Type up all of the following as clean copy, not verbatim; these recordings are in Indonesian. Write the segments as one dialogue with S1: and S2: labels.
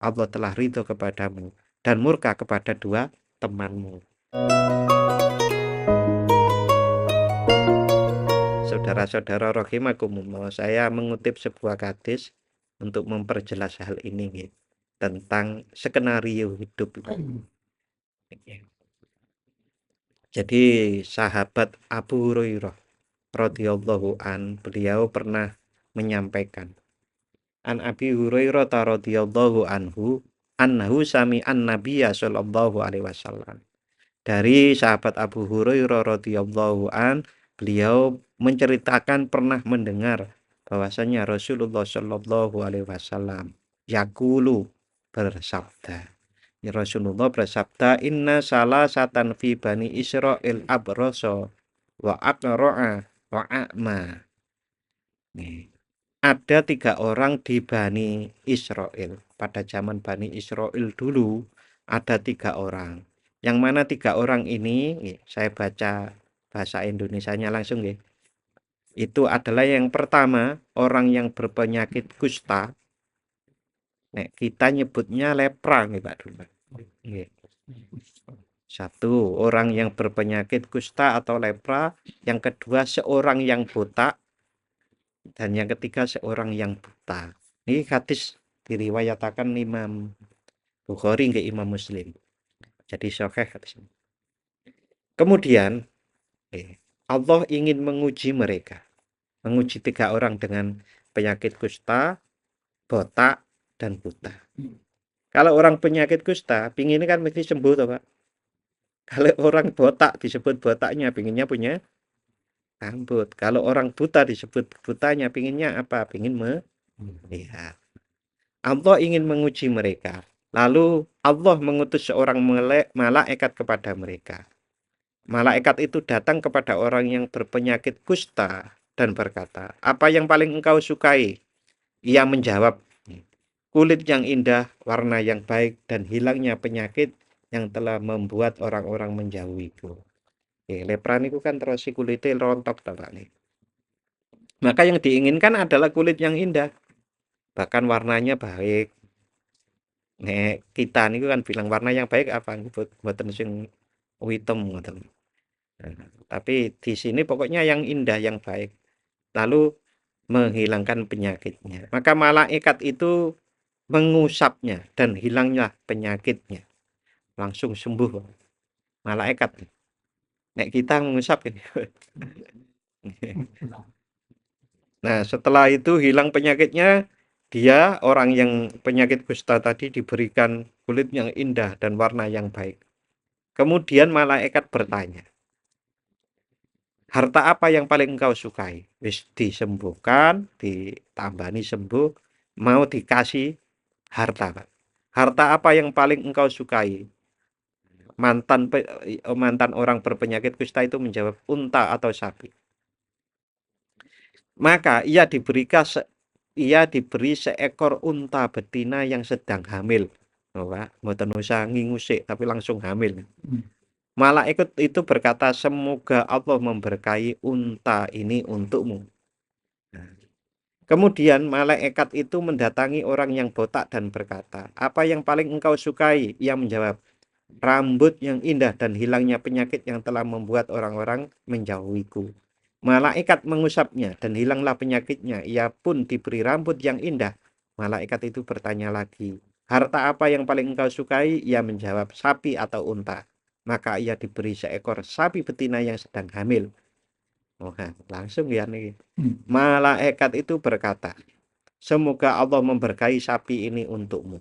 S1: Allah telah ridho kepadamu dan murka kepada dua temanmu. Saudara-saudara rahimakumullah, saya mengutip sebuah hadis untuk memperjelas hal ini gitu, tentang skenario hidup. Jadi sahabat Abu Hurairah radhiyallahu an, beliau pernah menyampaikan, an Abi Hurairah radhiyallahu anhu sami'an Nabiyya sallallahu alaihi wasallam. Dari sahabat Abu Hurairah radhiyallahu an, beliau menceritakan pernah mendengar bahwasanya Rasulullah sallallahu alaihi wasallam yaqulu, bersabda. Rasulullah bersabda, inna salasatan fi bani Israil abrasa wa aqra'a wa a'ma. Nih, ada 3 orang di Bani Israel. Pada zaman Bani Israel dulu ada 3 orang. Yang mana 3 orang ini, saya baca bahasa Indonesianya langsung ya. Itu adalah yang pertama, orang yang berpenyakit kusta. Kita nyebutnya lepra nih Pak Dulu. Satu, orang yang berpenyakit kusta atau lepra. Yang kedua, seorang yang botak. Dan yang ketiga, seorang yang buta. Ini hadis diriwayatkan Imam Bukhari ke Imam Muslim. Jadi sahih hadis ini. Kemudian Allah ingin menguji mereka. Menguji 3 orang dengan penyakit kusta, botak, dan buta. Kalau orang penyakit kusta, pinginnya kan mesti sembuh toh Pak. Kalau orang botak disebut botaknya, pinginnya punya rambut. Kalau orang buta disebut butanya, pinginnya apa? Pingin melihat. Allah ingin menguji mereka. Lalu Allah mengutus seorang malaikat kepada mereka. Malaikat itu datang kepada orang yang berpenyakit kusta dan berkata, apa yang paling engkau sukai? Ia menjawab, kulit yang indah, warna yang baik, dan hilangnya penyakit yang telah membuat orang-orang menjauhiku. Lepra itu kan terus kulitnya rontok. Maka yang diinginkan adalah kulit yang indah. Bahkan warnanya baik. Kita ini kan bilang warna yang baik apa? Buatan sing hitam. Tapi di sini pokoknya yang indah, yang baik. Lalu menghilangkan penyakitnya. Maka malaikat itu mengusapnya dan hilangnya penyakitnya. Langsung sembuh. Malaikat. Kita mengusap ini. Nah, setelah itu hilang penyakitnya, dia orang yang penyakit kusta tadi diberikan kulit yang indah dan warna yang baik. Kemudian malaikat bertanya, harta apa yang paling engkau sukai? Wis disembuhkan, ditambani sembuh, mau dikasih harta, Pak. Harta apa yang paling engkau sukai? Mantan orang berpenyakit kusta itu menjawab, unta atau sapi. Maka ia diberi seekor unta betina yang sedang hamil. Pak, mboten usah ngingusik tapi langsung hamil. Malaikat itu berkata, semoga Allah memberkahi unta ini untukmu. Kemudian malaikat itu mendatangi orang yang botak dan berkata, apa yang paling engkau sukai? Ia menjawab, rambut yang indah dan hilangnya penyakit yang telah membuat orang-orang menjauhiku. Malaikat mengusapnya dan hilanglah penyakitnya. Ia pun diberi rambut yang indah. Malaikat itu bertanya lagi, harta apa yang paling engkau sukai? Ia menjawab, sapi atau unta. Maka ia diberi seekor sapi betina yang sedang hamil. Langsung ya nih. Malaikat itu berkata, semoga Allah memberkahi sapi ini untukmu.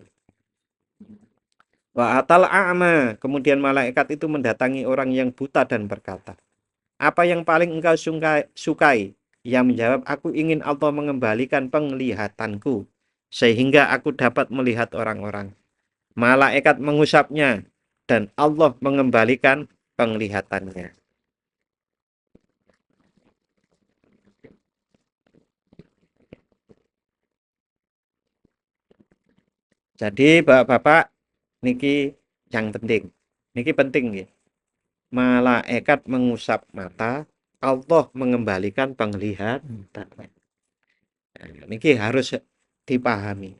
S1: Wa atal a'ma. Kemudian malaikat itu mendatangi orang yang buta dan berkata, apa yang paling engkau sukai? Ia menjawab, aku ingin Allah mengembalikan penglihatanku sehingga aku dapat melihat orang-orang. Malaikat mengusapnya dan Allah mengembalikan penglihatannya. Jadi Bapak-bapak, niki yang penting. Niki penting ya. Malaikat mengusap mata, Allah mengembalikan penglihatan. Niki harus dipahami.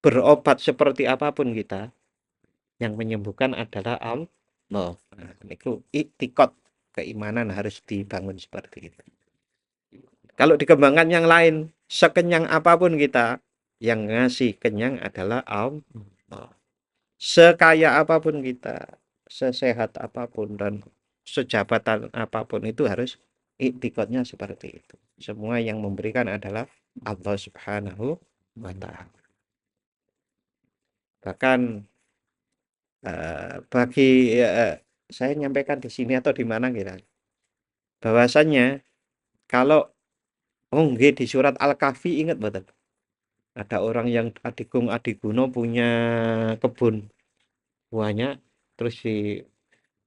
S1: berobat seperti apapun kita, yang menyembuhkan adalah Allah. Nah, itu iktikad keimanan harus dibangun seperti itu. Kalau dikembangkan yang lain, sekenyang apapun kita, yang ngasih kenyang adalah Allah. Sekaya apapun kita, sesehat apapun dan sejabatan apapun itu harus iktikadnya seperti itu. Semua yang memberikan adalah Allah Subhanahu wa Ta'ala. Bahkan bagi saya nyampaikan di sini atau di mana kira, bahwasannya kalau nggih di surat Al-Kahfi ingat betul. Ada orang yang adigung adiguno punya kebun buahnya, terus si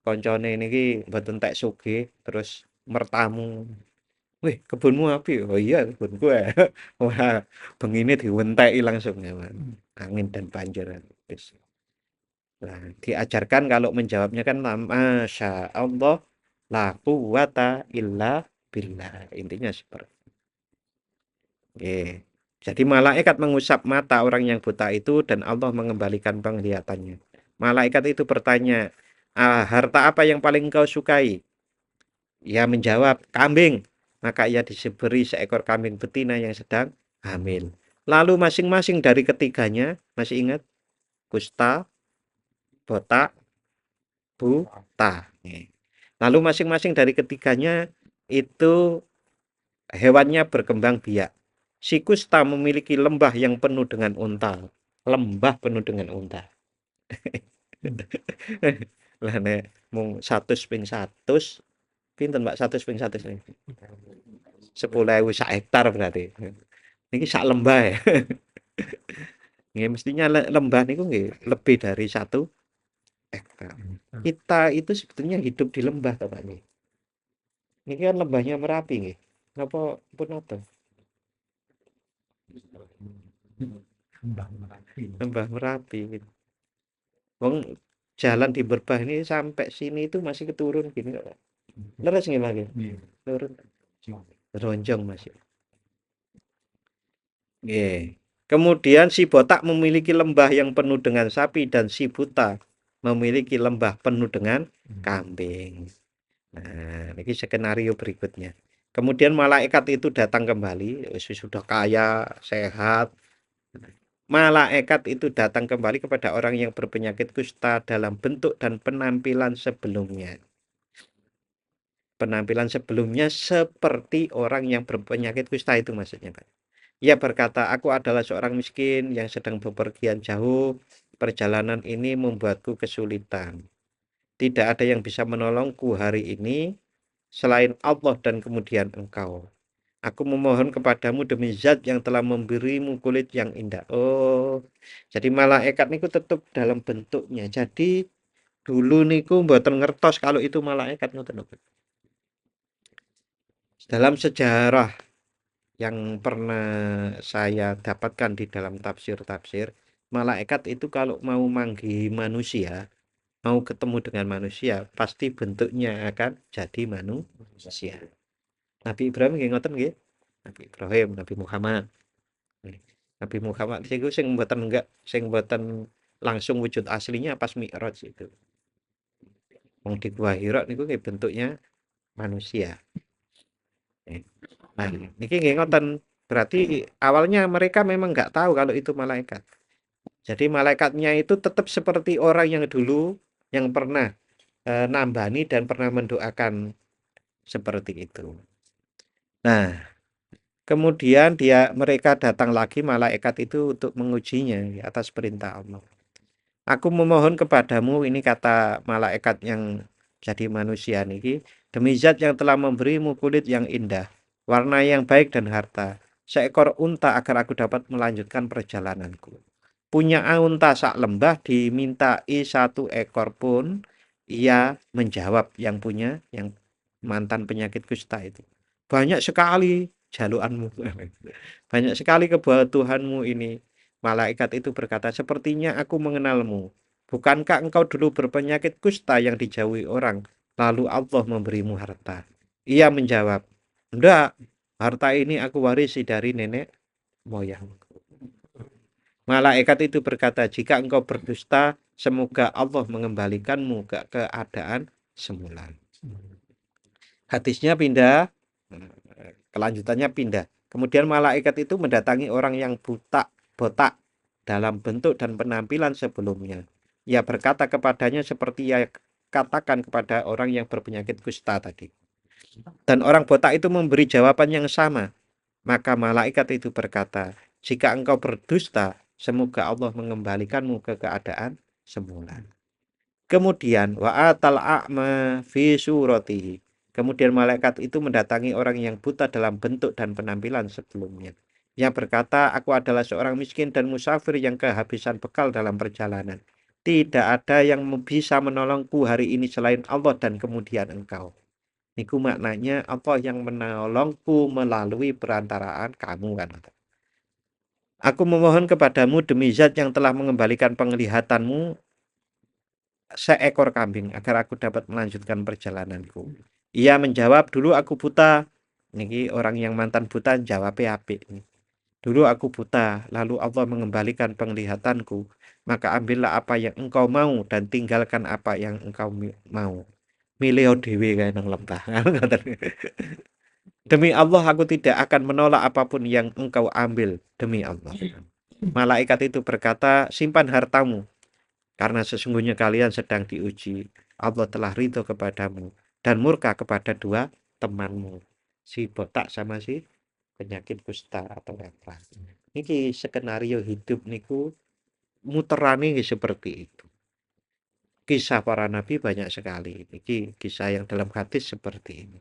S1: koncone niki mboten entek sugih, terus mertamu. Wih, kebunmu api? Oh iya, kebun gue. Wah, bengine diwenteki langsung ya, Mas. Angin dan banjir. Wis. Nah, diajarkan kalau menjawabnya kan masya Allah la quwata illa billah. Intinya seperti Oke. Jadi malaikat mengusap mata orang yang buta itu dan Allah mengembalikan penglihatannya. Malaikat itu bertanya, harta apa yang paling kau sukai? Ia menjawab, kambing. Maka ia diberi seekor kambing betina yang sedang hamil. Lalu masing-masing dari ketiganya, masih ingat? Kusta, botak, buta. Lalu masing-masing dari ketiganya itu hewannya berkembang biak. Si kusta memiliki lembah yang penuh dengan unta. Lembah penuh dengan unta. Lah nek mung 100 ping 100, pinten Mbak 100 ping 100 nih? 10.000 sak hektar berarti. Niki sak lembah ya. Nggih mestinya lembah niku nggih lebih dari 1 hektar. Kita itu sebetulnya hidup di lembah to Pak nggih. Niki kan lembahnya Merapi nggih. Napa pun apa? Lembah Merapi. Wong jalan di Berbah ini sampai sini itu masih keturun gini kok. Pak. Leres nggih Pak nggih? Turun. Ronjong masih. Nggih. Kemudian si botak memiliki lembah yang penuh dengan sapi dan si buta memiliki lembah penuh dengan kambing. Nah, ini skenario berikutnya. Kemudian malaikat itu datang kembali, sudah kaya, sehat. Malaikat itu datang kembali kepada orang yang berpenyakit kusta dalam bentuk dan penampilan sebelumnya. Penampilan sebelumnya seperti orang yang berpenyakit kusta itu maksudnya, Pak. Ia berkata, aku adalah seorang miskin yang sedang bepergian jauh. Perjalanan ini membuatku kesulitan. Tidak ada yang bisa menolongku hari ini selain Allah dan kemudian engkau. Aku memohon kepadamu demi zat yang telah memberimu kulit yang indah. Oh, jadi malaikat niku tetap dalam bentuknya. Jadi dulu niku mboten ngertos kalau itu malaikat ngoten lho. Dalam sejarah yang pernah saya dapatkan di dalam tafsir-tafsir, malaikat itu kalau mau manggil manusia, mau ketemu dengan manusia, pasti bentuknya akan jadi manusia. Nabi Ibrahim nggih ngoten nggih. Nabi Ibrahim, Nabi Muhammad. Nabi Muhammad itu sing mboten langsung wujud aslinya pas Mi'raj itu. Wong di Gua Hira niku nggih bentuknya manusia. Nah, niki nggih ngoten. Berarti awalnya mereka memang nggak tahu kalau itu malaikat. Jadi malaikatnya itu tetap seperti orang yang dulu yang pernah nambani dan pernah mendoakan seperti itu. Nah, kemudian mereka datang lagi malaikat itu untuk mengujinya atas perintah Allah. Aku memohon kepadamu, ini kata malaikat yang jadi manusia niki, demi zat yang telah memberimu kulit yang indah, warna yang baik dan harta, seekor unta agar aku dapat melanjutkan perjalananku. Punya unta sak lembah dimintai 1 ekor pun, ia menjawab yang punya, yang mantan penyakit kusta itu. Banyak sekali jaluanmu, banyak sekali kebutuhanmu ini. Malaikat itu berkata, sepertinya aku mengenalmu. Bukankah engkau dulu berpenyakit kusta yang dijauhi orang, lalu Allah memberimu harta? Ia menjawab, enggak, harta ini aku warisi dari nenek moyangku. Malaikat itu berkata, jika engkau berdusta, semoga Allah mengembalikanmu ke keadaan semula. Hadisnya pindah, kelanjutannya pindah. Kemudian malaikat itu mendatangi orang yang botak dalam bentuk dan penampilan sebelumnya. Ia berkata kepadanya seperti ia katakan kepada orang yang berpenyakit kusta tadi. Dan orang botak itu memberi jawaban yang sama. Maka malaikat itu berkata, jika engkau berdusta, semoga Allah mengembalikanmu ke keadaan semula. Kemudian wa'atal a'ma fi suratihi. Kemudian malaikat itu mendatangi orang yang buta dalam bentuk dan penampilan sebelumnya. Yang berkata, aku adalah seorang miskin dan musafir yang kehabisan bekal dalam perjalanan. Tidak ada yang bisa menolongku hari ini selain Allah dan kemudian engkau. Niku maknanya Allah yang menolongku melalui perantaraan kamu kan. Aku memohon kepadamu demi zat yang telah mengembalikan penglihatanmu seekor kambing agar aku dapat melanjutkan perjalananku. Ia menjawab, dulu aku buta. Niki orang yang mantan buta jawab apik. Dulu aku buta, lalu Allah mengembalikan penglihatanku. Maka ambillah apa yang engkau mau dan tinggalkan apa yang engkau mau. Milih dhewe kae nang lempah. Demi Allah aku tidak akan menolak apapun yang engkau ambil demi Allah. Malaikat itu berkata, simpan hartamu karena sesungguhnya kalian sedang diuji. Allah telah ridho kepadamu dan murka kepada dua temanmu, si botak sama si penyakit kusta atau lepra. Ini skenario hidup niku muterani seperti itu. Kisah para nabi banyak sekali. Ini kisah yang dalam hadis seperti ini.